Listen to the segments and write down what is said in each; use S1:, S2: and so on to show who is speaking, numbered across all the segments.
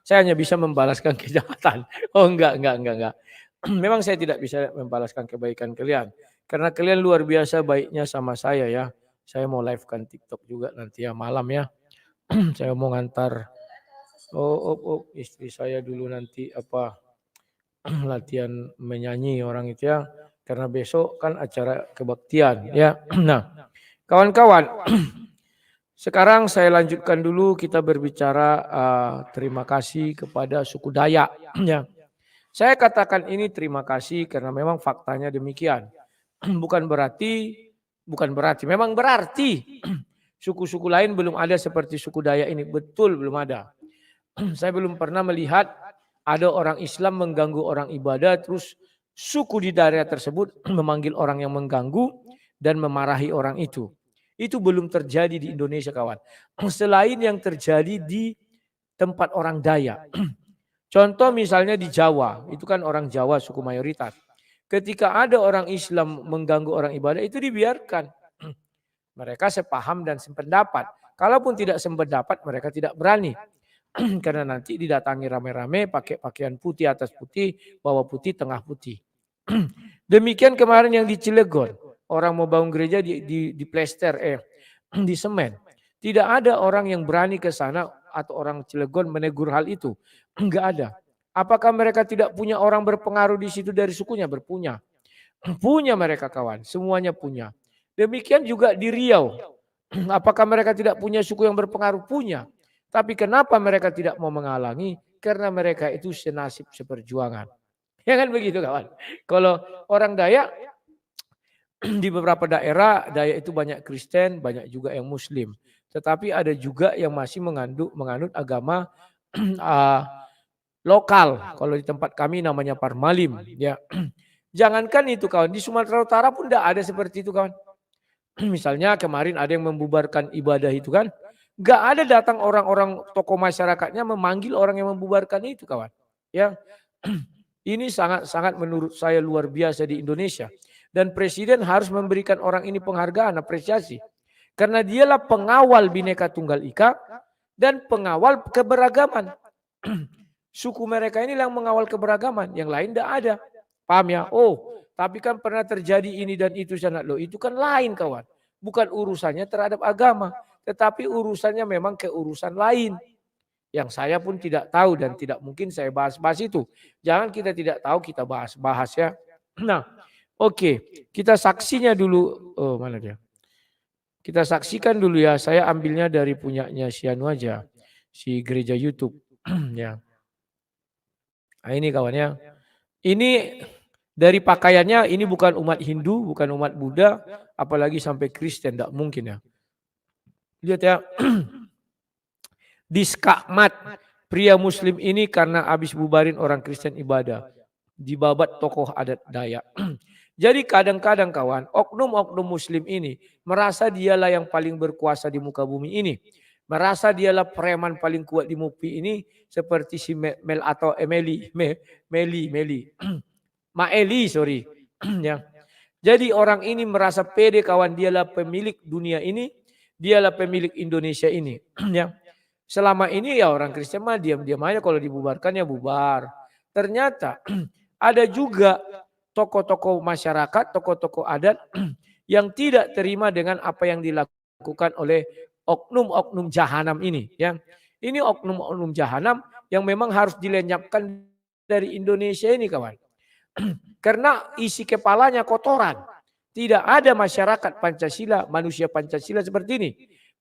S1: saya hanya bisa membalaskan kejahatan. Oh enggak. Memang saya tidak bisa membalaskan kebaikan kalian. Karena kalian luar biasa baiknya sama saya ya. Saya mau live-kan TikTok juga nanti ya malam ya. Saya mau ngantar istri saya dulu nanti latihan menyanyi orang itu ya. Karena besok kan acara kebaktian ya. Nah, kawan-kawan, sekarang saya lanjutkan dulu kita berbicara terima kasih kepada suku Dayak ya. Saya katakan ini terima kasih karena memang faktanya demikian. Bukan berarti, memang berarti suku-suku lain belum ada seperti suku Dayak ini. Betul belum ada. Saya belum pernah melihat ada orang Islam mengganggu orang ibadah terus suku di daerah tersebut memanggil orang yang mengganggu dan memarahi orang itu. Itu belum terjadi di Indonesia kawan. Selain yang terjadi di tempat orang Dayak. Contoh misalnya di Jawa, itu kan orang Jawa suku mayoritas. Ketika ada orang Islam mengganggu orang ibadah itu dibiarkan. Mereka sepaham dan sependapat. Kalaupun tidak sependapat mereka tidak berani. Karena nanti didatangi rame-rame pakai pakaian putih atas putih, bawah putih, tengah putih. Demikian kemarin yang di Cilegon. Orang mau bangun gereja di plester, di semen. Tidak ada orang yang berani ke sana atau orang Cilegon menegur hal itu. Enggak ada. Apakah mereka tidak punya orang berpengaruh di situ dari sukunya? Berpunya. Punya mereka kawan. Semuanya punya. Demikian juga di Riau. Apakah mereka tidak punya suku yang berpengaruh? Punya. Tapi kenapa mereka tidak mau menghalangi? Karena mereka itu senasib seperjuangan. Ya kan begitu kawan. Kalau orang Dayak di beberapa daerah Dayak itu banyak Kristen, banyak juga yang Muslim. Tetapi ada juga yang masih menganut agama lokal. Kalau di tempat kami namanya Parmalim. Ya, jangankan itu kawan, di Sumatera Utara pun tidak ada seperti itu kawan. Misalnya kemarin ada yang membubarkan ibadah itu kan, nggak ada datang orang-orang tokoh masyarakatnya memanggil orang yang membubarkan itu kawan. Ya, ini sangat-sangat menurut saya luar biasa di Indonesia. Dan presiden harus memberikan orang ini penghargaan, apresiasi. Karena dialah pengawal Bhinneka Tunggal Ika dan pengawal keberagaman. Suku mereka ini yang mengawal keberagaman, yang lain tidak ada. Paham ya? Oh, tapi kan pernah terjadi ini dan itu sana. Loh, itu kan lain kawan. Bukan urusannya terhadap agama, tetapi urusannya memang keurusan lain. Yang saya pun tidak tahu dan tidak mungkin saya bahas-bahas itu. Jangan kita tidak tahu kita bahas-bahas ya. Nah, oke, kita saksinya dulu. Oh, mana dia? Kita saksikan dulu ya. Saya ambilnya dari punyanya Sianu aja. Si gereja YouTube. Ya. Nah, ini kawannya. Ini dari pakaiannya ini bukan umat Hindu, bukan umat Buddha, apalagi sampai Kristen, tidak mungkin ya. Lihat ya. Diskakmat pria Muslim ini karena habis bubarin orang Kristen ibadah. Dibabat tokoh adat Dayak. Jadi kadang-kadang kawan, oknum-oknum Muslim ini merasa dialah yang paling berkuasa di muka bumi ini. Merasa dialah preman paling kuat di MUPI ini seperti si Mel atau Emeli, Meli. Maeli, sorry. Ya. Jadi orang ini merasa pede kawan, dialah pemilik dunia ini, dialah pemilik Indonesia ini. Ya. Selama ini ya orang Kristen mah diam-diam aja, kalau dibubarkan ya bubar. Ternyata ada juga tokoh-tokoh masyarakat, tokoh-tokoh adat yang tidak terima dengan apa yang dilakukan oleh oknum-oknum jahanam ini. Ya. Ini oknum-oknum jahanam yang memang harus dilenyapkan dari Indonesia ini kawan. Karena isi kepalanya kotoran. Tidak ada masyarakat Pancasila, manusia Pancasila seperti ini.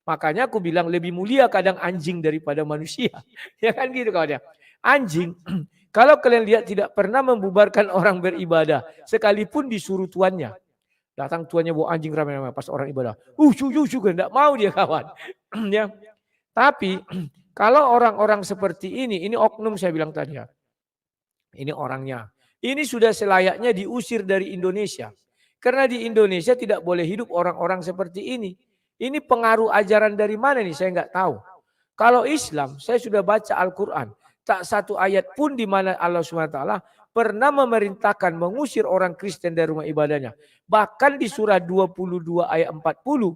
S1: Makanya aku bilang lebih mulia kadang anjing daripada manusia. Ya kan gitu kawan ya. Anjing, kalau kalian lihat tidak pernah membubarkan orang beribadah. Sekalipun disuruh tuannya. Datang tuannya bawa anjing ramai-ramai pas orang ibadah. Tidak mau dia kawan. Ya. Tapi kalau orang-orang seperti ini oknum saya bilang tadi ya. Ini orangnya. Ini sudah selayaknya diusir dari Indonesia. Karena di Indonesia tidak boleh hidup orang-orang seperti ini. Ini pengaruh ajaran dari mana nih? Saya nggak tahu. Kalau Islam, saya sudah baca Al-Quran. Tak satu ayat pun di mana Allah SWT pernah memerintahkan mengusir orang Kristen dari rumah ibadahnya. Bahkan di surah 22 ayat 40,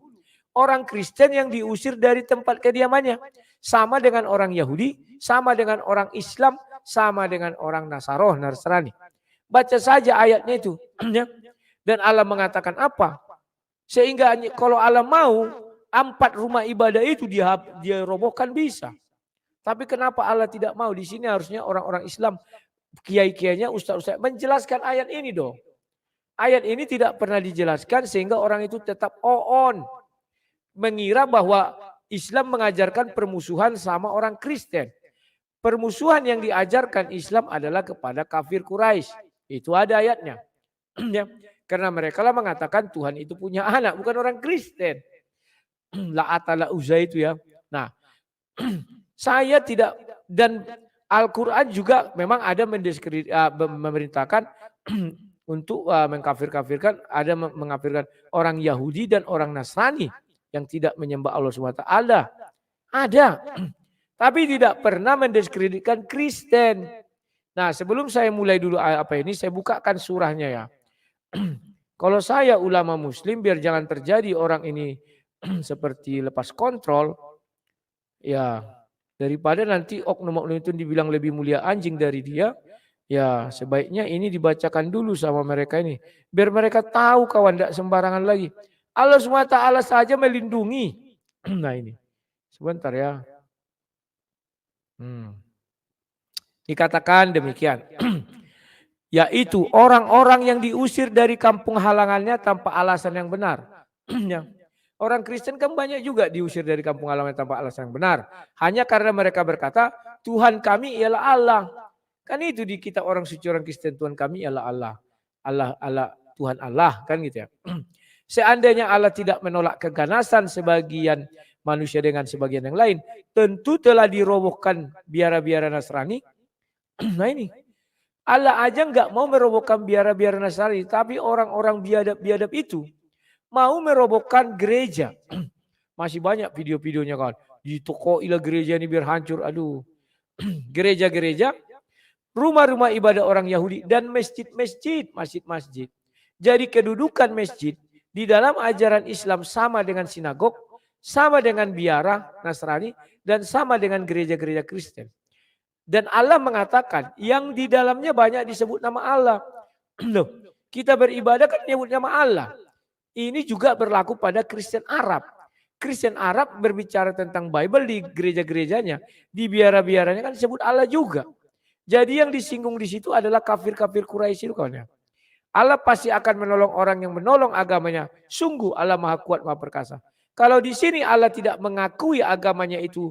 S1: orang Kristen yang diusir dari tempat kediamannya. sama dengan orang Yahudi, sama dengan orang Islam, sama dengan orang Nasrani. Baca saja ayatnya itu. Ya. Dan Allah mengatakan apa? Sehingga kalau Allah mau, 4 rumah ibadah itu dia robohkan bisa. Tapi kenapa Allah tidak mau? Di sini harusnya orang-orang Islam, kiai-kiainya, ustaz-ustaz menjelaskan ayat ini dong. Ayat ini tidak pernah dijelaskan sehingga orang itu tetap on. Mengira bahwa Islam mengajarkan permusuhan sama orang Kristen. Permusuhan yang diajarkan Islam adalah kepada kafir Quraisy. Itu ada ayatnya. Ya. Karena mereka lah mengatakan Tuhan itu punya anak, bukan orang Kristen. La'ata la'uzza itu ya. Nah, saya tidak, dan Al-Quran juga memang ada memerintahkan untuk mengkafir-kafirkan, ada mengkafirkan orang Yahudi dan orang Nasrani yang tidak menyembah Allah SWT. Ada. Tapi tidak pernah mendiskreditkan Kristen. Nah, sebelum saya mulai dulu apa ini, saya bukakan surahnya ya. Kalau saya ulama muslim, biar jangan terjadi orang ini seperti lepas kontrol, ya daripada nanti oknum-oknum itu dibilang lebih mulia anjing dari dia, ya sebaiknya ini dibacakan dulu sama mereka ini. Biar mereka tahu kawan, tidak sembarangan lagi. Allah SWT saja melindungi. Nah ini, sebentar ya. Dikatakan demikian. Yaitu orang-orang yang diusir dari kampung halamannya tanpa alasan yang benar. Orang Kristen kan banyak juga diusir dari kampung halaman tanpa alasan yang benar. Hanya karena mereka berkata, Tuhan kami ialah Allah. Kan itu di kita orang suci orang Kristen, Tuhan kami ialah Allah. Allah, Tuhan Allah, kan gitu ya. Seandainya Allah tidak menolak keganasan sebagian manusia dengan sebagian yang lain, tentu telah dirobohkan biara-biara Nasrani. Nah ini, Allah aja nggak mau merobohkan biara-biara Nasrani, tapi orang-orang biadab itu mau merobohkan gereja. Masih banyak video-videonya kan. Ditokoilah gereja ini biar hancur. Aduh. Gereja-gereja, rumah-rumah ibadah orang Yahudi, dan masjid-masjid. Jadi kedudukan masjid di dalam ajaran Islam sama dengan sinagog, sama dengan biara Nasrani, dan sama dengan gereja-gereja Kristen. Dan Allah mengatakan yang di dalamnya banyak disebut nama Allah. Loh, kita beribadah kan menyebut nama Allah. Ini juga berlaku pada Kristen Arab. Kristen Arab berbicara tentang Bible di gereja-gerejanya, di biara-biaranya kan disebut Allah juga. Jadi yang disinggung di situ adalah kafir-kafir Quraisy itu kawan ya. Allah pasti akan menolong orang yang menolong agamanya. Sungguh Allah Maha Kuat, Maha Perkasa. Kalau di sini Allah tidak mengakui agamanya itu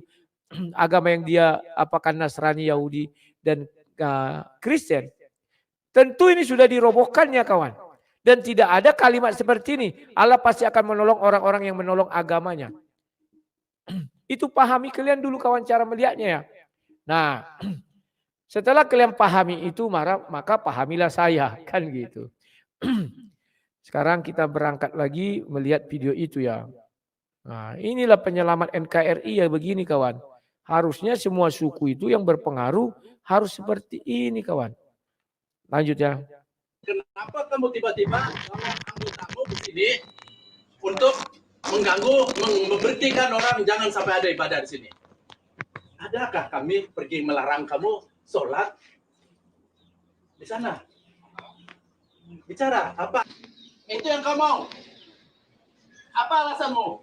S1: agama yang dia apakan Nasrani, Yahudi dan Kristen, tentu ini sudah dirobohkannya kawan. Dan tidak ada kalimat seperti ini. Allah pasti akan menolong orang-orang yang menolong agamanya. Itu pahami kalian dulu kawan cara melihatnya ya. Nah, setelah kalian pahami itu maka pahamilah saya kan gitu. Sekarang kita berangkat lagi melihat video itu ya. Nah, inilah penyelamat NKRI ya begini kawan. Harusnya semua suku itu yang berpengaruh harus seperti ini kawan. Lanjut ya.
S2: Kenapa kamu tiba-tiba bawa anggotaamu di sini untuk mengganggu, memberhentikan orang jangan sampai ada ibadah di sini? Adakah kami pergi melarang kamu sholat di sana? Bicara apa? Itu yang kau mau? Apa alasanmu?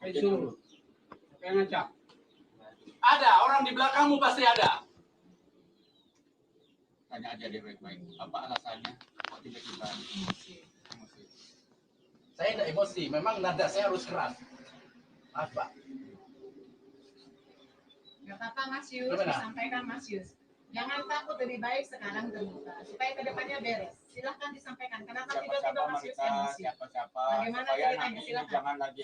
S2: Itu. Ada orang di belakangmu pasti ada. Tanya aja dia baik-baik. Apa alasannya? Kok tiba-tiba emosi? Saya tidak emosi. Memang nada saya harus keras. Apa?
S3: Gak apa-apa Mas Yus, disampaikan Mas Yus. Jangan takut, lebih baik sekarang terbuka supaya kedepannya beres. Silahkan disampaikan. Kenapa tiba-tiba Mas Yus emosi?
S2: Siapa-siapa.
S3: Bagaimana ceritanya? Silahkan.
S2: Jangan lagi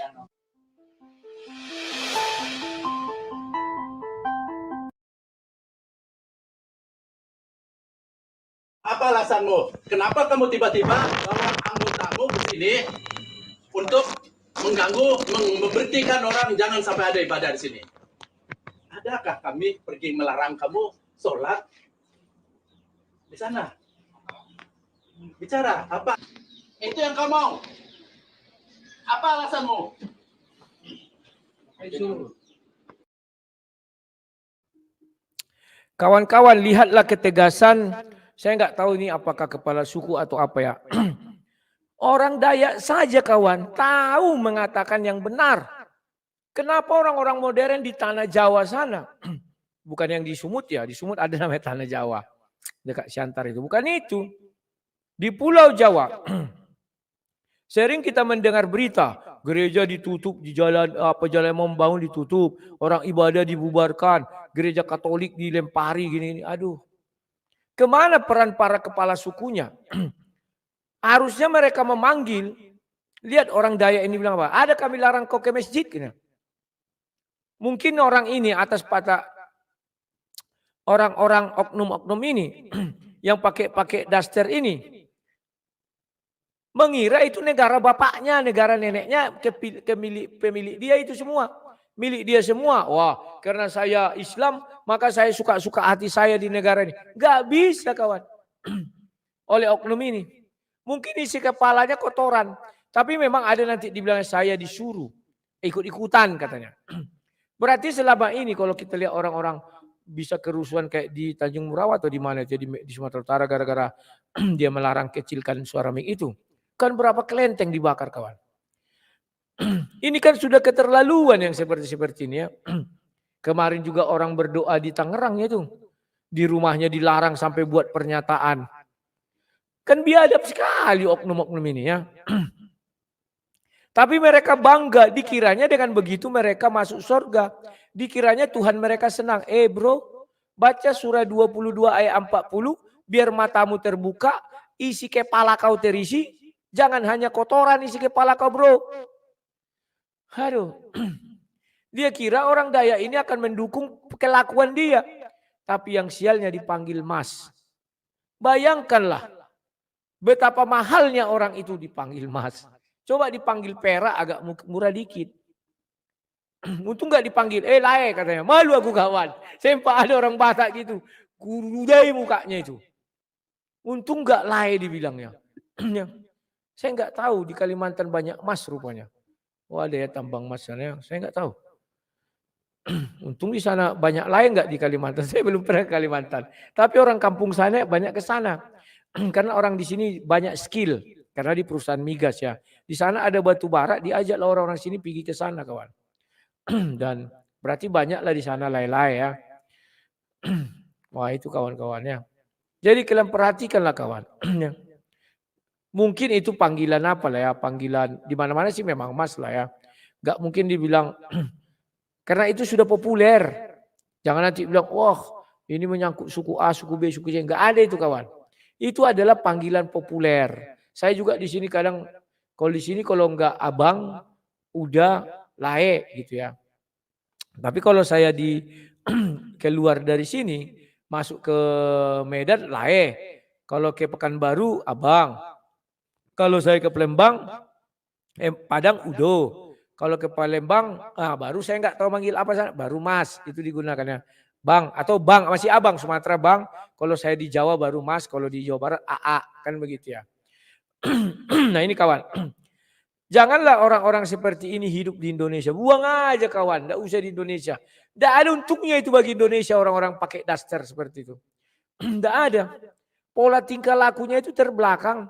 S2: Apa alasanmu? Kenapa kamu tiba-tiba bawa anggotaamu ke sini untuk mengganggu, memberhentikan orang jangan sampai ada ibadah di sini? Adakah kami pergi melarang kamu sholat di sana? Bicara apa? Itu yang kau mau? Apa alasanmu? Itu.
S1: Kawan-kawan, lihatlah ketegasan. Saya nggak tahu ini apakah kepala suku atau apa ya. Orang Dayak saja kawan, tahu mengatakan yang benar. Kenapa orang-orang modern di tanah Jawa sana? Bukan yang di Sumut ya, di Sumut ada namanya tanah Jawa. Dekat Siantar itu. Bukan itu. Di Pulau Jawa. Sering kita mendengar berita, gereja ditutup di jalan jalan membangun ditutup, orang ibadah dibubarkan, gereja Katolik dilempari gini. Aduh. Kemana peran para kepala sukunya? Harusnya mereka memanggil. Lihat orang Dayak ini bilang apa? Ada kami larang kau ke masjid. Mungkin orang ini atas pada orang-orang oknum-oknum ini yang pakai daster ini mengira itu negara bapaknya, negara neneknya, pemilik dia itu semua. Milik dia semua. Wah, karena saya Islam, maka saya suka-suka hati saya di negara ini. Gak bisa kawan. Oleh oknum ini. Mungkin isi kepalanya kotoran. Tapi memang ada nanti dibilang saya disuruh. Ikut-ikutan katanya. Berarti selama ini kalau kita lihat orang-orang bisa kerusuhan kayak di Tanjung Murawa atau di mana, jadi di Sumatera Utara gara-gara dia melarang kecilkan suara mic itu. Kan berapa kelenteng dibakar kawan. Ini kan sudah keterlaluan yang seperti ini ya. Kemarin juga orang berdoa di Tangerang itu. Di rumahnya dilarang sampai buat pernyataan. Kan biadab sekali oknum-oknum ini ya. Tapi mereka bangga, dikiranya dengan begitu mereka masuk surga. Dikiranya Tuhan mereka senang. Bro, baca surah 22 ayat 40, biar matamu terbuka, isi kepala kau terisi. Jangan hanya kotoran isi kepala kau bro. Aduh, dia kira orang Dayak ini akan mendukung kelakuan dia. Tapi yang sialnya dipanggil mas. Bayangkanlah betapa mahalnya orang itu dipanggil mas. Coba dipanggil perak agak murah dikit. Untung gak dipanggil, lae katanya. Malu aku kawan. Sempat ada orang Batak gitu. Gurudai mukanya itu. Untung gak lae dibilangnya. Saya nggak tahu di Kalimantan banyak emas rupanya. Oh ada ya tambang emas sana, saya nggak tahu. Untung di sana banyak lain nggak di Kalimantan. Saya belum pernah ke Kalimantan. Tapi orang kampung sana banyak ke sana. Karena orang di sini banyak skill. Karena di perusahaan migas ya. Di sana ada batu bara, diajaklah orang-orang sini pergi ke sana kawan. Dan berarti banyaklah di sana lay-lay ya. Wah itu kawan-kawannya. Jadi kalian perhatikanlah kawan. Mungkin itu panggilan apa lah ya, panggilan di mana-mana sih memang mas lah ya. Gak mungkin dibilang, karena itu sudah populer. Jangan nanti bilang, wah ini menyangkut suku A, suku B, suku C. Gak ada itu kawan. Itu adalah panggilan populer. Saya juga di sini kadang, kalau di sini kalau nggak abang, udah lae gitu ya. Tapi kalau saya keluar dari sini, masuk ke Medan lae. Kalau ke Pekanbaru abang. Kalau saya ke Palembang, Padang udo. Kalau ke Palembang, baru saya nggak tahu manggil apa sana, baru mas itu digunakannya. Bang atau bang, masih abang Sumatera bang. Kalau saya di Jawa baru mas, kalau di Jawa Barat AA kan begitu ya. Nah ini kawan, janganlah orang-orang seperti ini hidup di Indonesia. Buang aja kawan, nggak usah di Indonesia. Nggak ada untungnya itu bagi Indonesia orang-orang pakai daster seperti itu. Nggak ada. Pola tingkah lakunya itu terbelakang.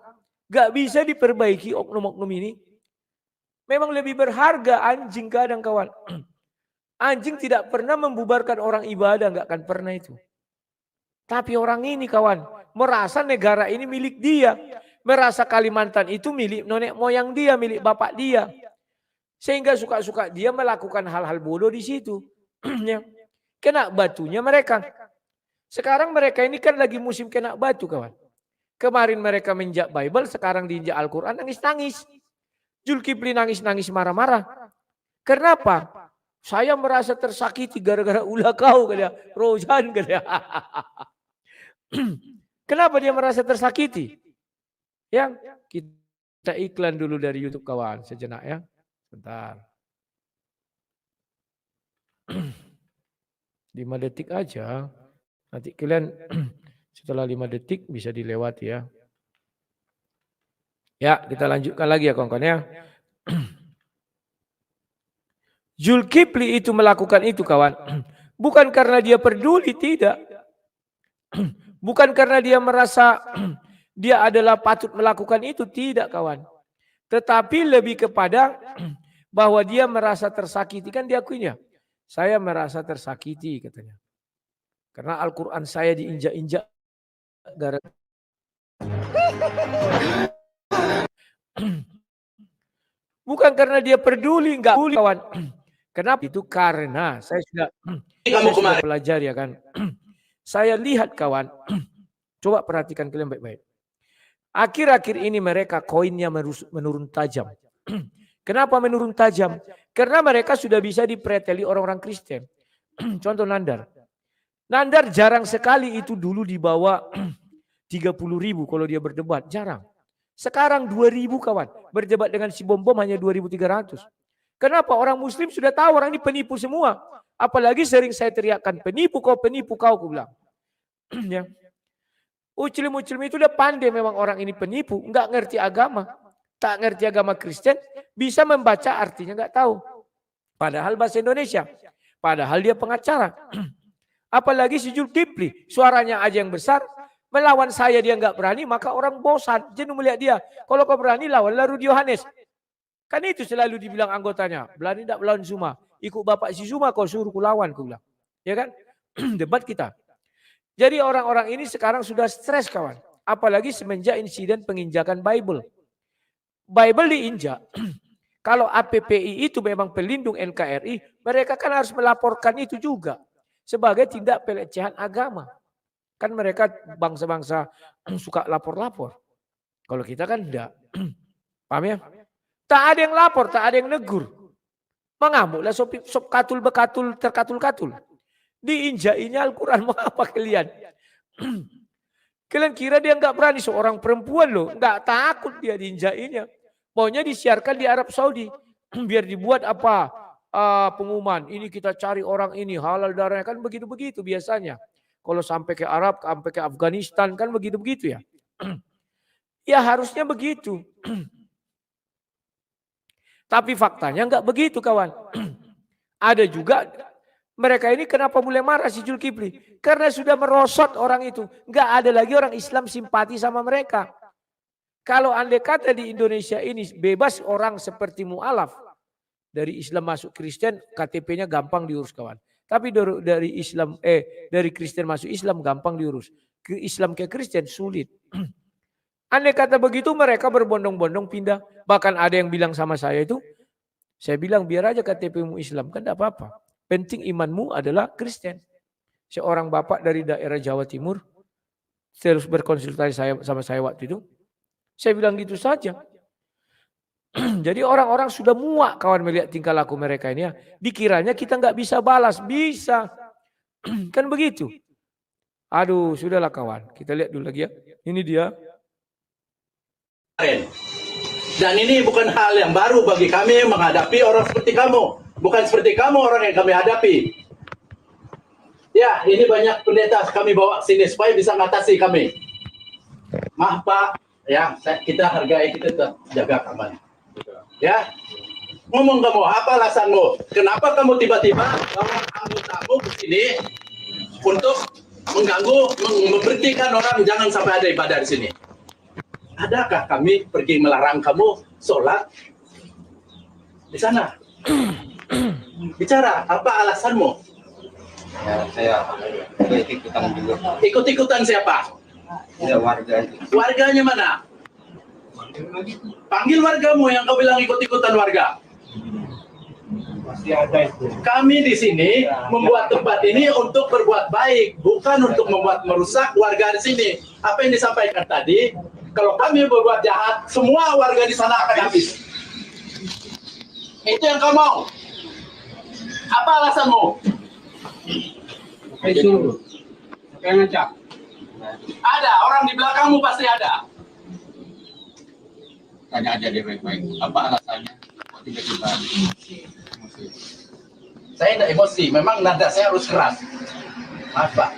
S1: Gak bisa diperbaiki oknum-oknum ini. Memang lebih berharga anjing kadang kawan. Anjing tidak pernah membubarkan orang ibadah. Gak akan pernah itu. Tapi orang ini kawan. Merasa negara ini milik dia. Merasa Kalimantan itu milik nenek moyang dia. Milik bapak dia. Sehingga suka-suka dia melakukan hal-hal bodoh di situ. Kena batunya mereka. Sekarang mereka ini kan lagi musim kena batu kawan. Kemarin mereka menjak Bible, sekarang diinjak Al-Quran, nangis-nangis. Zulkifli nangis-nangis marah-marah. Kenapa? Saya merasa tersakiti gara-gara ulah kau, kata Rojan. Kenapa dia merasa tersakiti? Ya, kita iklan dulu dari YouTube kawan, sejenak ya. Sebentar. 5 detik aja. Nanti kalian... Setelah 5 detik bisa dilewati ya. Ya, kita lanjutkan lagi ya kawan-kawan ya. Zulkifli itu melakukan itu kawan. Bukan karena dia peduli, tidak. Bukan karena dia merasa dia adalah patut melakukan itu, tidak kawan. Tetapi lebih kepada bahwa dia merasa tersakiti, kan diakuinya. Saya merasa tersakiti katanya. Karena Al-Quran saya diinjak-injak gara-gara. Bukan karena dia peduli, enggak peduli kawan. Kenapa? Itu karena saya sudah pelajari ya kan. Saya lihat kawan, coba perhatikan kalian baik-baik. Akhir-akhir ini mereka koinnya menurun tajam. Kenapa menurun tajam? Karena mereka sudah bisa dipreteli orang-orang Kristen. Contoh Nandar. Nandar jarang sekali itu dulu dibawa 30.000 kalau dia berdebat. Jarang. Sekarang 2.000 kawan. Berdebat dengan si bom-bom hanya 2.300. Kenapa? Orang Muslim sudah tahu orang ini penipu semua. Apalagi sering saya teriakkan, penipu kau, aku bilang. Ya. Uclim-uclim itu udah pandai memang orang ini penipu. Enggak ngerti agama. Tak ngerti agama Kristen. Bisa membaca artinya enggak tahu. Padahal bahasa Indonesia. Padahal dia pengacara. Apalagi si Zulkifli. Suaranya aja yang besar. Melawan saya dia enggak berani. Maka orang bosan. Jenuh melihat dia. Kalau kau berani lawanlah Rudi Yohanes. Kan itu selalu dibilang anggotanya. Berani enggak melawan Zuma. Ikut bapak si Zuma kau suruh ku lawan. Ku bilang. Ya kan? Debat kita. Jadi orang-orang ini sekarang sudah stres kawan. Apalagi semenjak insiden penginjakan Bible. Bible diinjak. Kalau APPI itu memang pelindung NKRI, mereka kan harus melaporkan itu juga. Sebagai tindak pelecehan agama. Kan mereka bangsa-bangsa suka lapor-lapor. Kalau kita kan enggak. Paham ya? Tak ada yang lapor, tak ada yang negur. Mengamuklah sop katul bekatul terkatul-katul. Diinjainya Al-Quran, mau apa kalian? Kalian kira dia enggak berani, seorang perempuan loh. Enggak takut dia diinjainya. Maunya disiarkan di Arab Saudi. Biar dibuat apa? Pengumuman. Ini kita cari orang ini, halal darahnya. Kan begitu-begitu biasanya. Kalau sampai ke Arab, sampai ke Afghanistan, kan begitu-begitu ya. Ya harusnya begitu. Tapi faktanya enggak begitu kawan. Ada juga mereka ini kenapa mulai marah si Zulkifli? Karena sudah merosot orang itu. Enggak ada lagi orang Islam simpati sama mereka. Kalau andai kata di Indonesia ini bebas orang seperti mu'alaf. Dari Islam masuk Kristen, KTP-nya gampang diurus kawan. Tapi dari Kristen masuk Islam gampang diurus. Ke Islam ke Kristen sulit. Andai kata begitu mereka berbondong-bondong pindah. Bahkan ada yang bilang sama saya itu, saya bilang biar aja KTP-mu Islam, kan tidak apa-apa. Penting imanmu adalah Kristen. Seorang bapak dari daerah Jawa Timur terus berkonsultasi sama saya waktu itu. Saya bilang gitu saja. Jadi orang-orang sudah muak kawan melihat tingkah laku mereka ini ya. Dikiranya kita nggak bisa balas, bisa. Kan begitu. Aduh, sudahlah kawan. Kita lihat dulu lagi ya. Ini dia.
S2: Dan ini bukan hal yang baru bagi kami menghadapi orang seperti kamu. Bukan seperti kamu orang yang kami hadapi. Ya, ini banyak pendeta kami bawa sini supaya bisa mengatasi kami. Maaf Pak, ya kita hargai, kita jaga aman. Ya, ngomong kamu, apa alasanmu? Kenapa kamu tiba-tiba bawa anggotmu ke sini untuk mengganggu, memberhentikan orang jangan sampai ada ibadah di sini? Adakah kami pergi melarang kamu sholat di sana? Bicara, apa alasanmu?
S4: Ya, saya ikut-ikutan juga.
S2: Ikut-ikutan siapa?
S4: Ya, warga.
S2: Warganya mana? Panggil wargamu yang kau bilang ikut-ikutan warga.
S4: Masih ada itu.
S2: Kami di sini membuat tempat ini untuk berbuat baik, bukan untuk membuat merusak warga di sini. Apa yang disampaikan tadi, kalau kami berbuat jahat, semua warga di sana akan habis. Itu yang kau mau. Apa alasanmu?
S4: Itu. Saya ngajak.
S2: Ada, orang di belakangmu pasti ada.
S4: Tanya aja dia baik-baik. Apa alasannya? Kok tiba-tiba emosi?
S2: Saya tidak emosi, memang nada saya harus keras. Maaf Pak.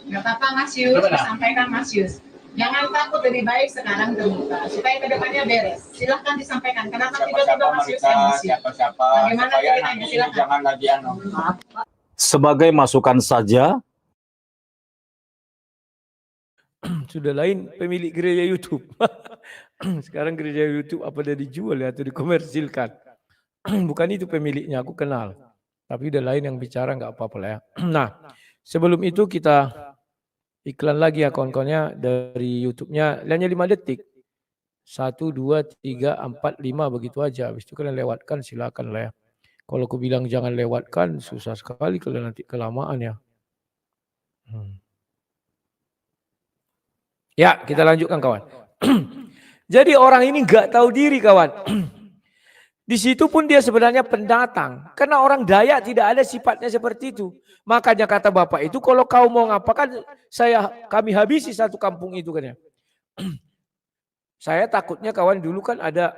S3: Nggak apa-apa Mas Yus, disampaikan Mas Yus. Jangan takut, lebih baik sekarang terbuka supaya kedepannya beres. Silahkan disampaikan. Kenapa tiba-tiba Mas Yus emosi?
S4: Siapa-siapa.
S3: Bagaimana ceritanya? Silahkan.
S4: Jangan lagi
S5: Sebagai masukan saja,
S1: Sudah lain pemilik gereja YouTube. Sekarang gereja YouTube apa dia dijual ya atau dikomersilkan. Bukan itu pemiliknya, aku kenal. Tapi udah lain yang bicara nggak apa-apa lah ya. Nah, sebelum itu kita iklan lagi ya kawan-kawannya dari YouTube-nya. Hanya 5 detik. 1, 2, 3, 4, 5 begitu aja. Habis itu kalian lewatkan silakan lah ya. Kalau aku bilang jangan lewatkan susah sekali kalau nanti kelamaan ya. Ya, kita lanjutkan kawan. Jadi orang ini nggak tahu diri kawan. Di situ pun dia sebenarnya pendatang. Karena orang Dayak tidak ada sifatnya seperti itu. Makanya kata Bapak itu kalau kau mau ngapakan kami habisi satu kampung itu kan ya. Saya takutnya kawan dulu kan ada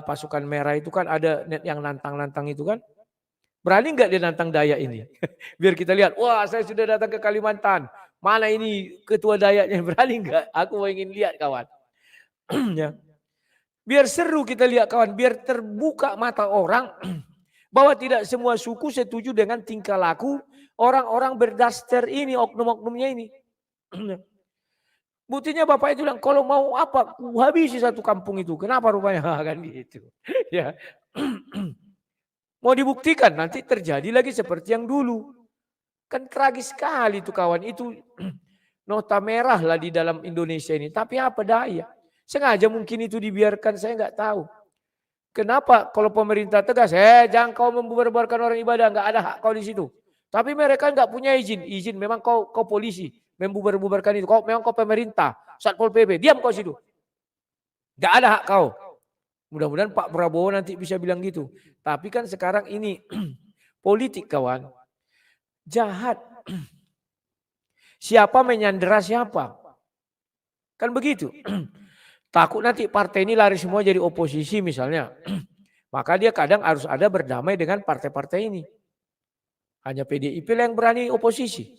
S1: pasukan merah itu kan ada net yang nantang-nantang itu kan. Berani nggak dia nantang Dayak ini? Biar kita lihat, wah saya sudah datang ke Kalimantan. Mana ini ketua Dayaknya, berani nggak? Aku mau ingin lihat kawan. Ya. Biar seru kita lihat kawan, biar terbuka mata orang bahwa tidak semua suku setuju dengan tingkah laku orang-orang berdaster ini, oknum-oknumnya ini. Buktinya Bapak itu bilang, kalau mau apa, habisi satu kampung itu. Kenapa rupanya? Kan gitu. Ya. Mau dibuktikan, nanti terjadi lagi seperti yang dulu. Kan tragis sekali itu kawan, itu nota merah lah di dalam Indonesia ini. Tapi apa daya? Sengaja mungkin itu dibiarkan, saya nggak tahu. Kenapa kalau pemerintah tegas, jangan kau membubarkan orang ibadah, nggak ada hak kau di situ. Tapi mereka nggak punya izin memang kau polisi membubarkan itu. Memang kau pemerintah, Satpol PP, diam kau situ. Nggak ada hak kau. Mudah-mudahan Pak Prabowo nanti bisa bilang gitu. Tapi kan sekarang ini politik kawan, jahat. Siapa menyandera siapa? Kan begitu. Takut nanti partai ini lari semua jadi oposisi misalnya. Maka dia kadang harus ada berdamai dengan partai-partai ini. Hanya PDIP yang berani oposisi.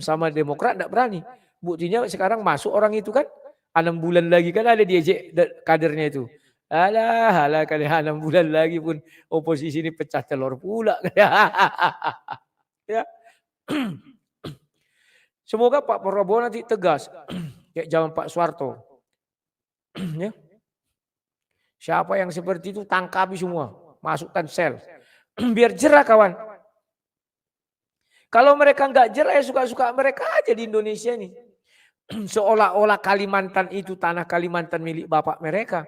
S1: Sama Demokrat tidak berani. Buktinya sekarang masuk orang itu kan. 6 bulan lagi kan ada diejek kadernya itu. Alah kalian 6 bulan lagi pun oposisi ini pecah telur pula. Ya. Semoga Pak Prabowo nanti tegas. Kayak zaman Pak Soeharto. Ya. Siapa yang seperti itu tangkapi semua. Masukkan sel. Biar jerah kawan. Kalau mereka nggak jerah ya suka-suka mereka aja di Indonesia ini. Seolah-olah Kalimantan itu tanah Kalimantan milik bapak mereka.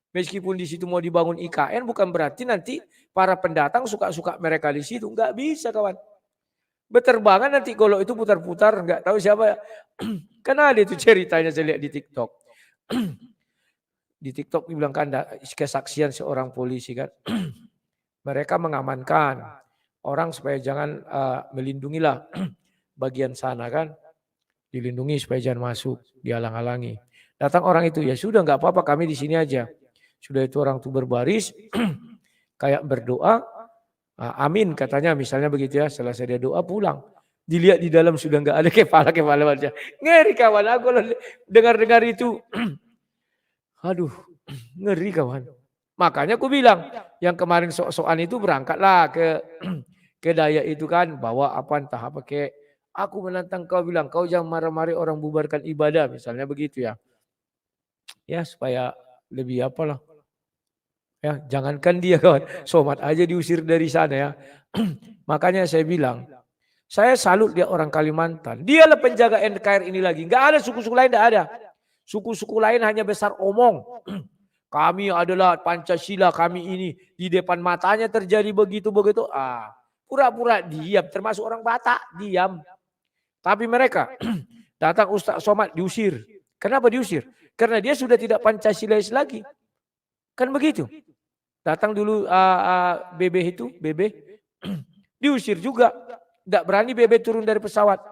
S1: Meskipun di situ mau dibangun IKN bukan berarti nanti para pendatang suka-suka mereka di situ. Nggak bisa kawan. Beterbangan nanti kalau itu putar-putar nggak tahu siapa. Karena ada itu ceritanya saya lihat di TikTok. Di TikTok dibilang kan kesaksian seorang polisi kan. Mereka mengamankan orang supaya jangan melindungilah bagian sana kan. Dilindungi supaya jangan masuk, dihalang-halangi. Datang orang itu, ya sudah nggak apa-apa kami di sini aja. Sudah itu orang itu berbaris, kayak berdoa, amin katanya misalnya begitu ya. Setelah dia doa pulang. Dilihat di dalam sudah nggak ada kepala aja. Ngeri kawan, aku dengar-dengar itu. Aduh, ngeri kawan. Makanya aku bilang, yang kemarin sok-sokan itu berangkatlah ke Dayak itu kan, bawa apa entah apa kayak. Aku menantang kau bilang, kau jangan marah-marah orang bubarkan ibadah, misalnya begitu ya. Ya supaya lebih apalah. Ya, jangankan dia kawan, Somad aja diusir dari sana ya. Makanya saya bilang, saya salut dia orang Kalimantan. Dialah penjaga NKRI ini lagi. Enggak ada suku-suku lain, enggak ada. Suku-suku lain hanya besar omong. Kami adalah Pancasila, kami ini. Di depan matanya terjadi begitu-begitu. Pura-pura diam, termasuk orang Batak, diam. Tapi mereka datang Ustaz Somad diusir. Kenapa diusir? Karena dia sudah tidak Pancasilais lagi. Kan begitu. Datang dulu BB itu, BB diusir juga. Tidak berani BB turun dari pesawat.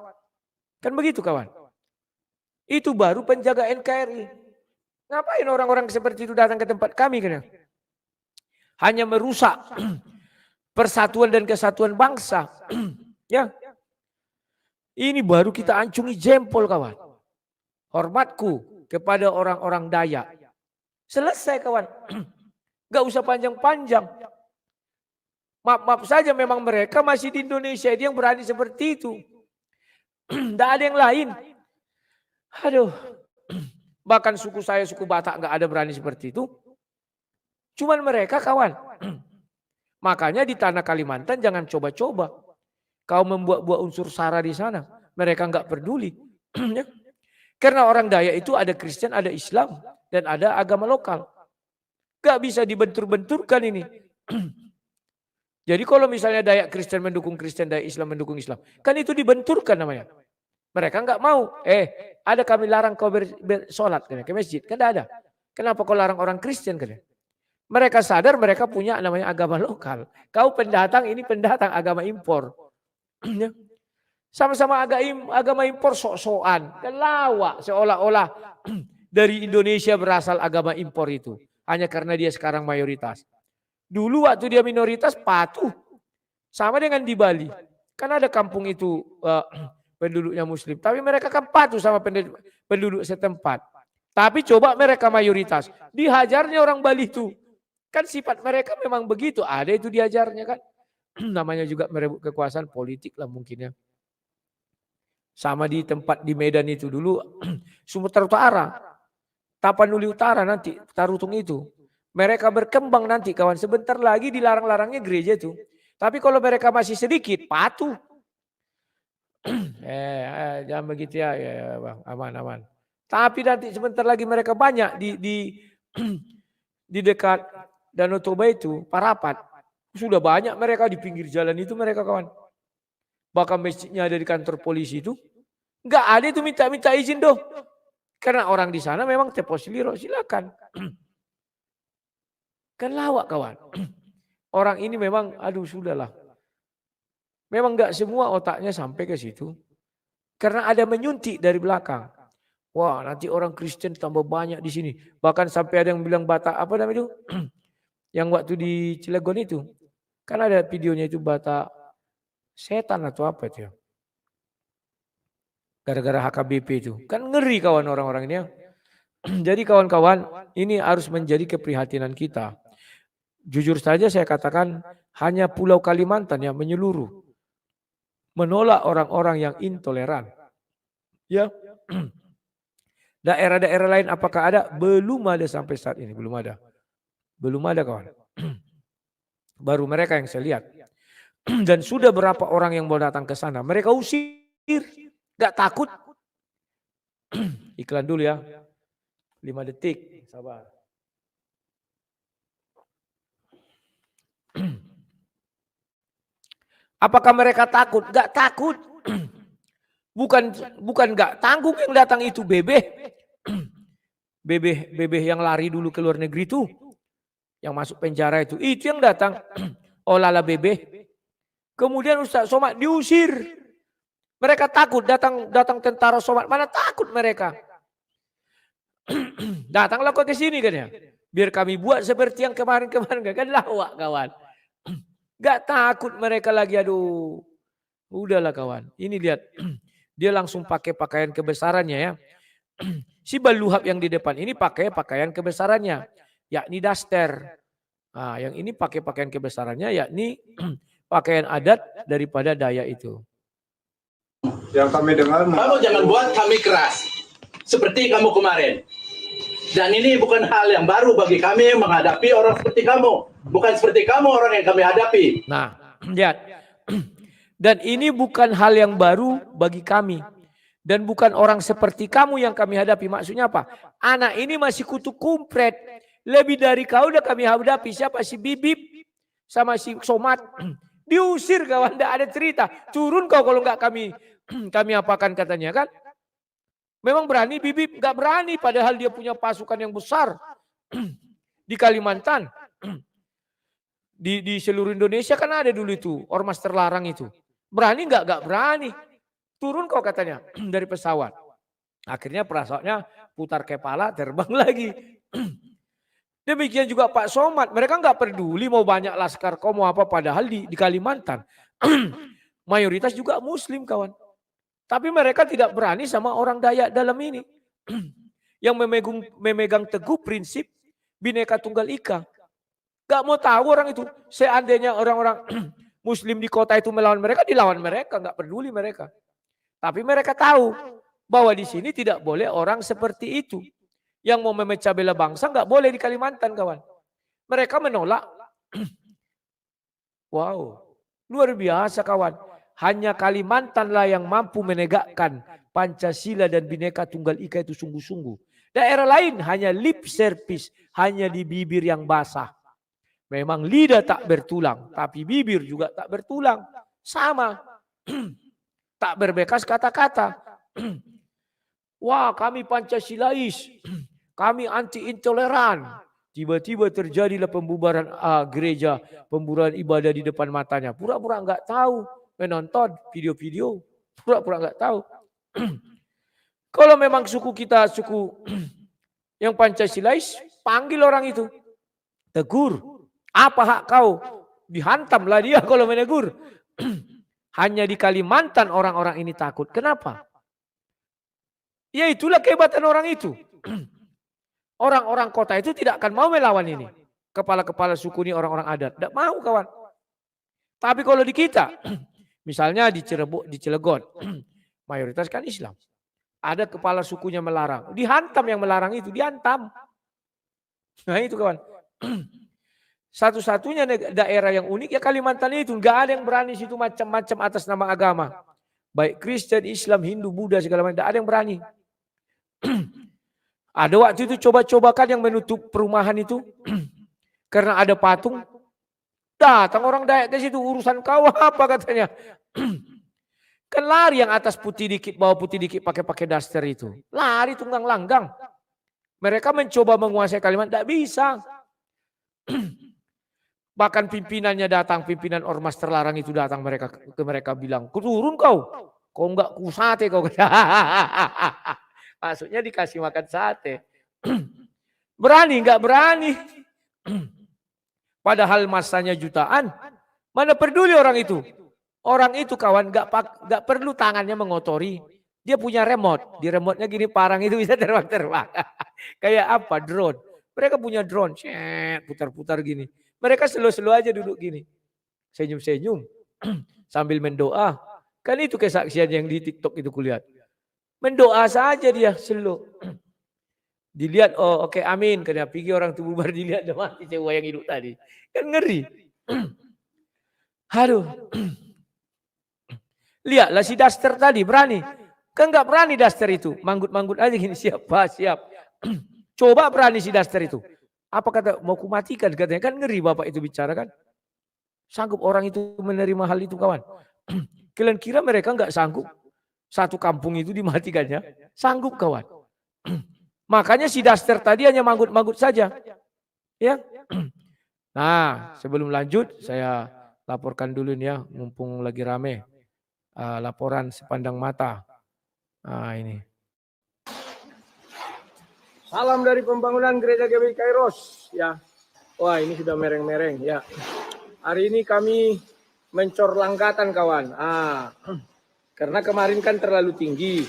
S1: Kan begitu kawan. Itu baru penjaga NKRI. Ngapain orang-orang seperti itu datang ke tempat kami kan? Hanya merusak persatuan dan kesatuan bangsa. Ya. Ini baru kita ancungi jempol kawan. Hormatku kepada orang-orang Dayak. Selesai kawan. Gak usah panjang-panjang. Maaf saja memang mereka masih di Indonesia. Dia yang berani seperti itu. Tidak ada yang lain. Aduh, bahkan suku saya, suku Batak nggak ada berani seperti itu. Cuman mereka kawan. Makanya di tanah Kalimantan jangan coba-coba. Kau membuat-buat unsur SARA di sana. Mereka nggak peduli. Ya. Karena orang Dayak itu ada Kristen, ada Islam, dan ada agama lokal. Gak bisa dibentur-benturkan ini. Jadi kalau misalnya Dayak Kristen mendukung Kristen, Dayak Islam mendukung Islam. Kan itu dibenturkan namanya. Mereka nggak mau. Ada kami larang kau bersolat ke masjid. Kan ada. Kenapa kau larang orang Kristen? Mereka sadar mereka punya namanya agama lokal. Kau pendatang, ini pendatang agama impor. Sama-sama agama impor sok-sokan. Kan lawak seolah-olah dari Indonesia berasal agama impor itu. Hanya karena dia sekarang mayoritas. Dulu waktu dia minoritas patuh. Sama dengan di Bali. Kan ada kampung itu penduduknya Muslim. Tapi mereka kan patuh sama penduduk setempat. Tapi coba mereka mayoritas. Dihajarnya orang Bali itu. Kan sifat mereka memang begitu. Ada itu diajarnya kan. Namanya juga merebut kekuasaan politik lah mungkin ya. Sama di tempat di Medan itu dulu. Sumatera Utara. Tapanuli Utara nanti. Tarutung itu. Mereka berkembang nanti kawan. Sebentar lagi dilarang-larangnya gereja itu. Tapi kalau mereka masih sedikit patuh. Jangan begitu ya, bang. Aman. Tapi nanti sebentar lagi mereka banyak di dekat Danau Toba itu, Parapat. Sudah banyak mereka di pinggir jalan itu mereka kawan. Bahkan masjidnya ada di kantor polisi itu. Enggak ada itu minta izin doh. Karena orang di sana memang teposiliro, silakan. Kan lawak kawan. Orang ini memang aduh sudahlah. Memang enggak semua otaknya sampai ke situ. Karena ada menyuntik dari belakang. Wah, nanti orang Kristen tambah banyak di sini. Bahkan sampai ada yang bilang Batak apa namanya itu? Yang waktu di Cilegon itu. Kan ada videonya itu Batak setan atau apa itu ya. Gara-gara HKBP itu. Kan ngeri kawan orang-orang ini ya. Jadi kawan-kawan, ini harus menjadi keprihatinan kita. Jujur saja saya katakan hanya Pulau Kalimantan yang menyeluruh. Menolak orang-orang yang intoleran. Ya. Daerah-daerah lain apakah ada? Belum ada sampai saat ini. Belum ada. Belum ada kawan. Baru mereka yang saya lihat. Dan sudah berapa orang yang mau datang ke sana. Mereka usir. Gak takut. Iklan dulu ya. 5 detik. Sabar. Apakah mereka takut? Gak takut. Bukan gak tanggung yang datang itu bebeh. Bebeh yang lari dulu ke luar negeri itu. Yang masuk penjara itu. Itu yang datang. Olala bebeh. Kemudian Ustaz Somad diusir. Mereka takut datang tentara Somad. Mana takut mereka. Datanglah kau ke sini kan ya. Biar kami buat seperti yang kemarin-kemarin. Kan lawak kawan. Gak takut mereka lagi. Aduh. Udahlah kawan. Ini lihat. Dia langsung pakai pakaian kebesarannya ya. Si Baluhab yang di depan ini pakai pakaian kebesarannya. Yakni daster. Nah, yang ini pakai pakaian kebesarannya yakni pakaian adat daripada Dayak itu.
S5: Yang kami dengar.
S2: Kamu jangan buat kami keras. Seperti kamu kemarin. Dan ini bukan hal yang baru bagi kami menghadapi orang seperti kamu. Bukan seperti kamu orang yang kami hadapi.
S1: Nah, lihat. Dan ini bukan hal yang baru bagi kami. Dan bukan orang seperti kamu yang kami hadapi. Maksudnya apa? Anak ini masih kutu kumpret. Lebih dari kau udah kami hadapi. Siapa? Si Bibip sama si Somad. Diusir kawan. Tidak ada cerita. Turun kau kalau enggak kami apakan katanya kan. Memang berani Bibip? Enggak berani. Padahal dia punya pasukan yang besar. Di Kalimantan. Di seluruh Indonesia kan ada dulu itu. Ormas terlarang itu. Berani enggak? Enggak berani. Turun kau katanya dari pesawat. Akhirnya pesawatnya putar kepala terbang lagi. Demikian juga Pak Somad. Mereka enggak peduli mau banyak laskar kau mau apa. Padahal di Kalimantan. Mayoritas juga Muslim kawan. Tapi mereka tidak berani sama orang Dayak dalam ini. Yang memegang teguh prinsip Bhinneka Tunggal Ika. Gak mau tahu orang itu. Seandainya orang-orang Muslim di kota itu melawan mereka, dilawan mereka. Gak peduli mereka. Tapi mereka tahu bahwa di sini tidak boleh orang seperti itu. Yang mau memecah belah bangsa nggak boleh di Kalimantan, kawan. Mereka menolak. Wow, luar biasa, kawan. Hanya Kalimantanlah yang mampu menegakkan Pancasila dan Bhinneka Tunggal Ika itu sungguh-sungguh. Daerah lain hanya lip service, hanya di bibir yang basah. Memang lidah tak bertulang, tapi bibir juga tak bertulang. Sama. Tak berbekas kata-kata. Wah, kami Pancasilais. Kami anti intoleran. Tiba-tiba terjadilah pembubaran gereja, pembubaran ibadah di depan matanya. Pura-pura enggak tahu, menonton video-video, pura-pura enggak tahu. Kalau memang suku kita suku yang Pancasilais, panggil orang itu. Tegur. Apa hak kau? Dihantamlah dia kalau menegur. Hanya di Kalimantan orang-orang ini takut. Kenapa? Ya itulah kehebatan orang itu. Orang-orang kota itu tidak akan mau melawan ini. Kepala-kepala suku ini orang-orang adat. Tidak mau, kawan. Tapi kalau di kita, misalnya di Cilegon, mayoritas kan Islam. Ada kepala sukunya melarang. Dihantam yang melarang itu, dihantam. Nah itu, kawan. Satu-satunya daerah yang unik ya Kalimantan itu. Nggak ada yang berani situ macam-macam atas nama agama. Baik Kristen, Islam, Hindu, Buddha, segala macam. Nggak ada yang berani. Ada waktu itu coba-cobakan yang menutup perumahan itu. Karena ada patung. Datang orang Dayak ke situ. Urusan kau apa katanya. Kan lari yang atas putih dikit, bawah putih dikit pakai daster itu. Lari tunggang langgang. Mereka mencoba menguasai Kalimantan. Tidak bisa. Bahkan pimpinannya datang. Pimpinan ormas terlarang itu datang. Mereka bilang. Turun kau. Kau enggak kusate kau. Maksudnya dikasih makan sate. Berani enggak berani. Padahal masanya jutaan. Mana peduli orang itu. Orang itu kawan enggak perlu tangannya mengotori. Dia punya remote. Di remote-nya gini parang itu bisa terbang-terbang. Kayak apa? Drone. Mereka punya drone. Putar-putar gini. Mereka slow-slow aja duduk gini. Senyum-senyum. Sambil mendoa. Kan itu kesaksian yang di TikTok itu kulihat. Mendoa saja dia slow. Dilihat, oh oke, amin. Kena pergi orang itu bubar, dilihat dah mati cewek yang hidup tadi. Kan ngeri. Aduh. Lihatlah si daster tadi, berani. Kan enggak berani daster itu. Manggut-manggut aja gini, siap Pak, siap. Coba berani si daster itu. Apa kata, mau kumatikan katanya. Kan ngeri bapak itu bicara kan. Sanggup orang itu menerima hal itu kawan. Kalian kira mereka enggak sanggup? Satu kampung itu dimatikannya. Sanggup kawan. Makanya si daster tadi hanya manggut-manggut saja. Ya. Nah, sebelum lanjut saya laporkan dulu nih ya, mumpung lagi rame. Laporan sepandang mata. Nah, ini. Salam dari pembangunan Gereja GBI Kairos ya. Wah, ini sudah mereng-mereng ya. Hari ini kami mencor langkatan kawan. Karena kemarin kan terlalu tinggi.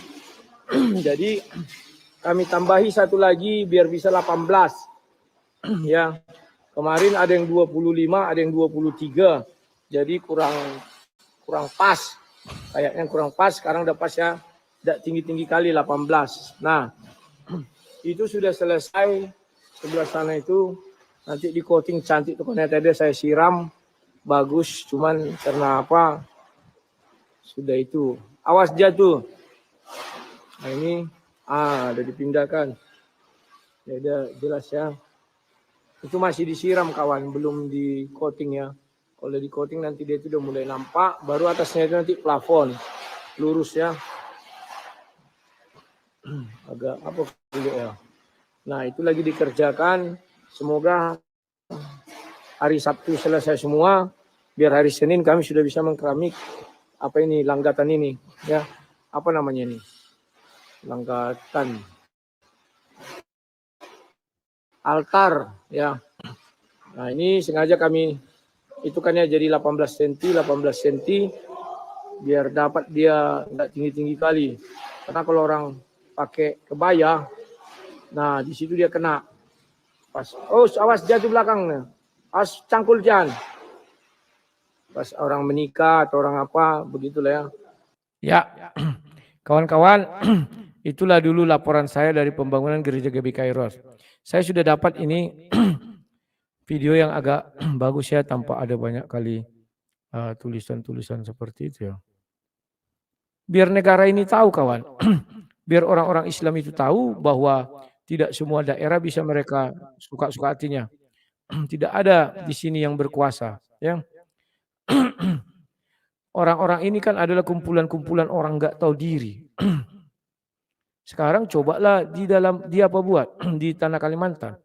S1: Jadi kami tambahi satu lagi biar bisa 18. Ya. Kemarin ada yang 25, ada yang 23. Jadi kurang pas. Kayaknya kurang pas, sekarang udah pas ya. Tidak tinggi-tinggi kali 18. Nah, itu sudah selesai. Sebelah sana itu nanti di coating cantik tuh, karena tadi saya siram bagus, cuman karena apa? Sudah itu. Awas jatuh. Nah ini udah dipindahkan. Ya udah jelas ya. Itu masih disiram kawan, belum di coating ya. Kalau di coating nanti dia itu udah mulai nampak, baru atasnya itu nanti plafon. Lurus ya. Agak apa dulu ya. Nah, itu lagi dikerjakan. Semoga hari Sabtu selesai semua, biar hari Senin kami sudah bisa mengkeramik apa ini langgatan ini ya. Apa namanya ini? Langgatan altar ya. Nah, ini sengaja kami itu kan ya jadi 18 cm biar dapat dia enggak tinggi-tinggi kali. Karena kalau orang pakai kebaya, nah di situ dia kena. Pas, awas jatuh belakangnya. Awas cangkul jangan. Pas orang menikah atau orang apa, begitulah ya. Ya, kawan-kawan, Itulah dulu laporan saya dari pembangunan gereja GBI Kairos. Saya sudah dapat ini video yang agak bagus ya, tanpa ada banyak kali tulisan-tulisan seperti itu ya. Biar negara ini tahu kawan, biar orang-orang Islam itu tahu bahwa tidak semua daerah bisa mereka suka-suka hatinya. Tidak ada di sini yang berkuasa. Ya. Orang-orang ini kan adalah kumpulan-kumpulan orang nggak tahu diri. Sekarang cobalah di apa buat di tanah Kalimantan.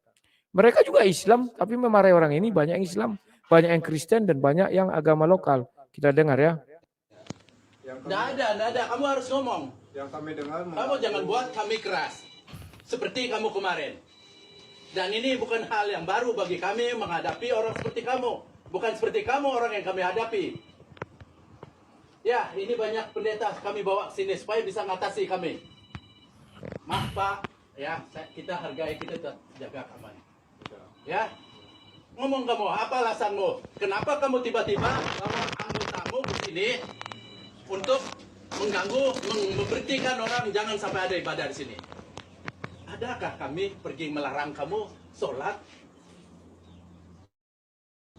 S1: Mereka juga Islam, tapi memarahi orang ini banyak yang Islam, banyak yang Kristen dan banyak yang agama lokal. Kita dengar ya.
S2: Nggak ada. Kamu harus ngomong.
S5: Yang kami dengar,
S2: Kamu jangan buat kami keras. Seperti kamu kemarin. Dan ini bukan hal yang baru bagi kami menghadapi orang seperti kamu. Bukan seperti kamu orang yang kami hadapi. Ya, ini banyak pendeta kami bawa ke sini supaya bisa ngatasi kami. Maaf Pak, ya kita hargai, kita jaga keamanan. Ya, ngomong kamu, apa alasanmu? Kenapa kamu tiba-tiba bawa anggotamu ke sini untuk mengganggu, memberhentikan orang jangan sampai ada ibadah di sini? Adakah kami pergi melarang kamu sholat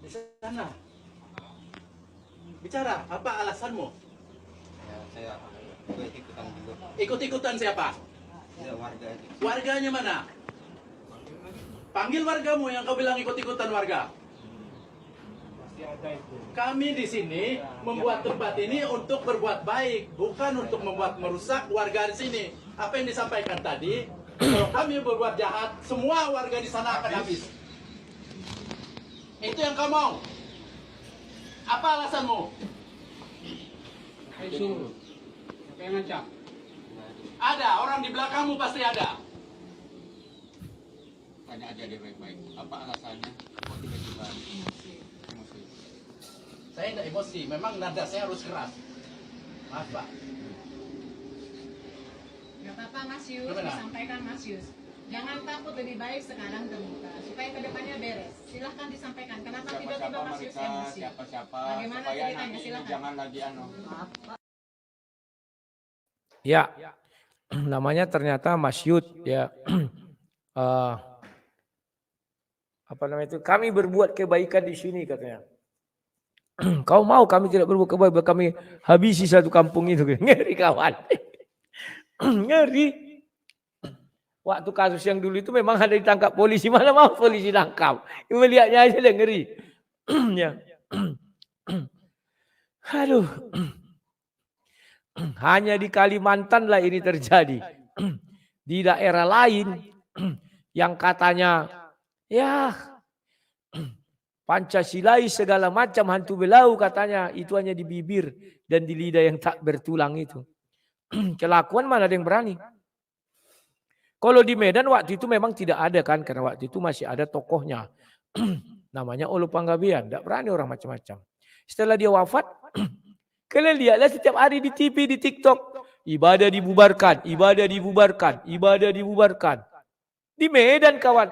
S2: di sana? Bicara, apa alasanmu?
S4: Ya, saya ikut-ikutan juga.
S2: Ikut-ikutan siapa?
S4: Ya, warga itu.
S2: Warganya mana? Panggil wargamu yang kau bilang ikut-ikutan warga. Kami di sini membuat tempat ini untuk berbuat baik, bukan untuk membuat merusak warga di sini. Apa yang disampaikan tadi, kalau kami berbuat jahat, semua warga di sana akan habis. Itu yang kau mau. Apa alasanmu?
S6: Siapa yang ngancam?
S2: Ada, orang di belakangmu pasti ada.
S4: Tanya aja dia baik-baik. Apa alasannya? Kok tiba-tiba emosi?
S2: Saya tidak emosi, memang nada saya harus keras. Maaf Pak.
S3: Gak apa-apa Mas Yus,
S2: Gimana?
S3: disampaikan Mas Yus. Jangan takut, lebih baik sekarang terbuka supaya kedepannya beres. Silahkan disampaikan. Kenapa tiba-tiba
S4: Siapa-siapa
S3: Mas Yus
S4: mereka,
S3: emosi?
S4: siapa-siapa,
S3: Bagaimana
S4: supaya
S3: ceritanya?
S4: nanti
S3: Silakan.
S4: jangan lagi
S1: Ya, namanya ternyata Mas Yud ya. Apa namanya itu? Kami berbuat kebaikan di sini katanya. Kau mau kami tidak berbuat kebaikan, kami habisi satu kampung itu. Ngeri kawan. Ngeri. Waktu kasus yang dulu itu memang ada ditangkap polisi, mana mau polisi tangkap. Melihatnya aja dia ngeri. Ya. Aduh. Hanya di Kalimantan lah ini terjadi. Di daerah lain yang katanya ya Pancasilais segala macam hantu belau katanya, itu hanya di bibir dan di lidah yang tak bertulang itu. Kelakuan mana ada yang berani? Kalau di Medan waktu itu memang tidak ada kan, karena waktu itu masih ada tokohnya. Namanya Olo Panggabean, tidak berani orang macam-macam. Setelah dia wafat, kalian lihatlah setiap hari di TV, di TikTok, ibadah dibubarkan, ibadah dibubarkan, ibadah dibubarkan. Di Medan kawan.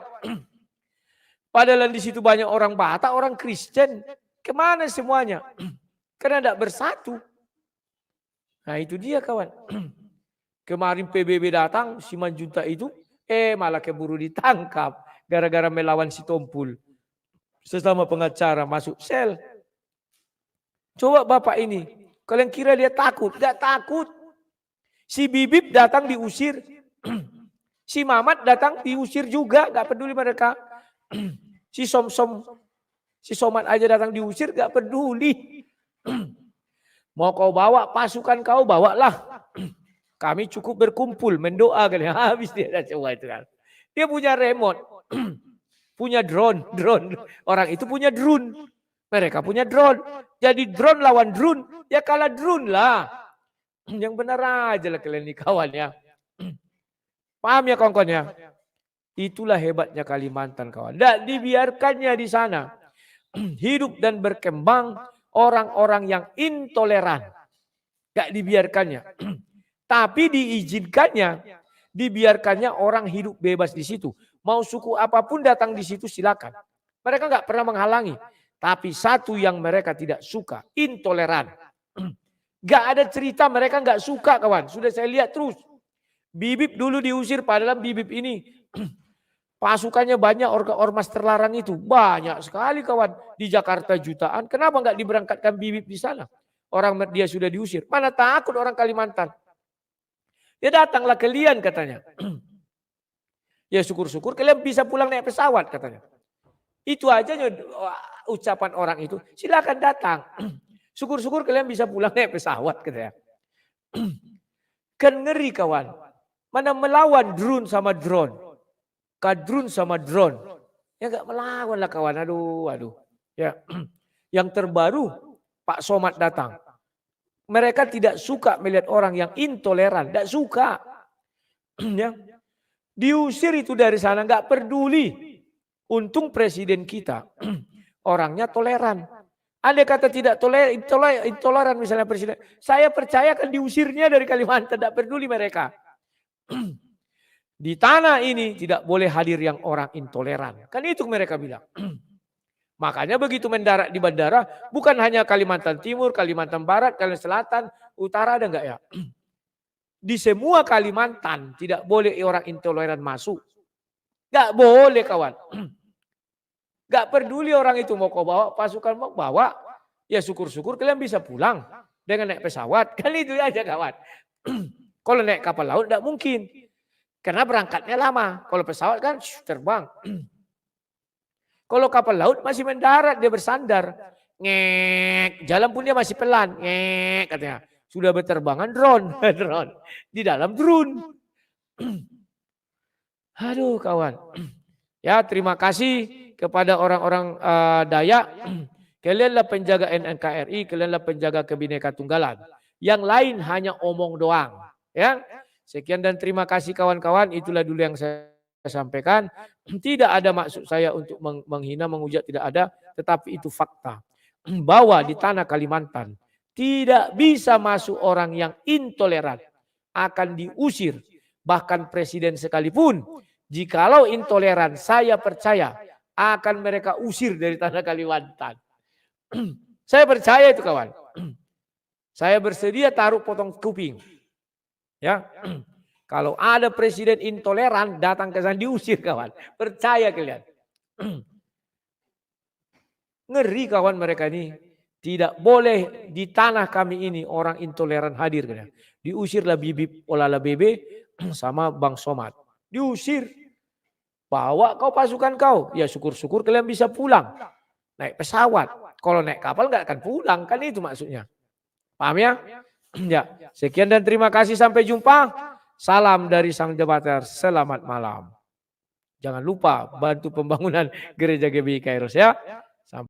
S1: Padahal di situ banyak orang Batak, orang Kristen. Kemana semuanya? Karena tidak bersatu. Nah itu dia kawan. Kemarin PBB datang, si Manjunta itu, malah keburu ditangkap. Gara-gara melawan si Tompul. Sesama pengacara masuk sel. Coba Bapak ini. Kalian kira dia takut? Tidak takut. Si Bibip datang diusir. Si Mamat datang diusir juga. Gak peduli mereka. Si Somat aja datang diusir. Gak peduli. Mau kau bawa pasukan kau, bawalah. Kami cukup berkumpul, mendoa kan. Habis dia dah coba itu kan. Dia punya remote. Punya drone. Orang itu punya drone. Mereka punya drone. Jadi drone lawan drone. Ya kalah drone lah. Yang benar aja lah kalian nih kawan ya. Paham ya kawan-kawan ya? Itulah hebatnya Kalimantan kawan. Dan dibiarkannya di sana. Hidup dan berkembang orang-orang yang intoleran. Gak dibiarkannya. Tapi dibiarkannya orang hidup bebas di situ. Mau suku apapun datang di situ silakan. Mereka nggak pernah menghalangi. Tapi satu yang mereka tidak suka, intoleran. Gak ada cerita mereka nggak suka kawan. Sudah saya lihat terus. Bibip dulu diusir, padahal Bibip ini pasukannya banyak, ormas terlarang itu. Banyak sekali kawan. Di Jakarta jutaan. Kenapa nggak diberangkatkan Bibip di sana? Orang dia sudah diusir. Mana takut orang Kalimantan. Ya datanglah kalian katanya. Ya syukur-syukur kalian bisa pulang naik pesawat katanya. Itu aja ucapan orang itu. Silakan datang. Syukur-syukur kalian bisa pulang naik pesawat katanya. Kan ngeri kawan. Mana melawan drone sama drone. Kadrun sama drone. Ya gak melawan lah kawan. Aduh. Ya. Yang terbaru Pak Somad datang. Mereka tidak suka melihat orang yang intoleran. Tidak suka. Ya. Diusir itu dari sana. Gak peduli. Untung presiden kita. Orangnya toleran. Andai kata tidak intoleran misalnya presiden. Saya percaya akan diusirnya dari Kalimantan. Tidak peduli mereka. Di tanah ini tidak boleh hadir yang orang intoleran. Kan itu mereka bilang. Makanya begitu mendarat di bandara, bukan hanya Kalimantan Timur, Kalimantan Barat, Kalimantan Selatan, Utara ada enggak ya? Di semua Kalimantan tidak boleh orang intoleran masuk. Enggak boleh kawan. Enggak peduli orang itu mau kau bawa, pasukan mau bawa. Ya syukur-syukur kalian bisa pulang dengan naik pesawat. Kan itu aja kawan. Kalau naik kapal laut tidak mungkin. Karena berangkatnya lama. Kalau pesawat kan terbang. Kalau kapal laut masih mendarat, dia bersandar. Ngek. Jalan pun dia masih pelan. Ngek katanya. Sudah berterbangan drone. Drone. Di dalam drone. Aduh kawan. Ya terima kasih kepada orang-orang Dayak. Kalianlah penjaga NNKRI. Kalianlah penjaga Kebinekaan Tunggalan. Yang lain hanya omong doang. Ya. Sekian dan terima kasih kawan-kawan. Itulah dulu yang saya sampaikan. Tidak ada maksud saya untuk menghina, menghujat, tidak ada. Tetapi itu fakta. Bahwa di tanah Kalimantan tidak bisa masuk orang yang intoleran. Akan diusir. Bahkan presiden sekalipun. Jikalau intoleran, saya percaya akan mereka usir dari tanah Kalimantan. Saya percaya itu kawan. Saya bersedia taruh potong kuping. Ya, kalau ada presiden intoleran datang ke sana diusir kawan. Percaya kalian. Ngeri kawan mereka ini. Tidak boleh di tanah kami ini orang intoleran hadir. Kalian. Diusirlah Bibip Olala Bebe sama Bang Somad. Diusir. Bawa kau pasukan kau. Ya syukur-syukur kalian bisa pulang. Naik pesawat. Kalau naik kapal nggak akan pulang. Kan itu maksudnya. Paham ya? Ya, sekian dan terima kasih, sampai jumpa. Salam dari Sang Jabater, selamat malam. Jangan lupa bantu pembangunan Gereja GBI Kairos ya. Sampai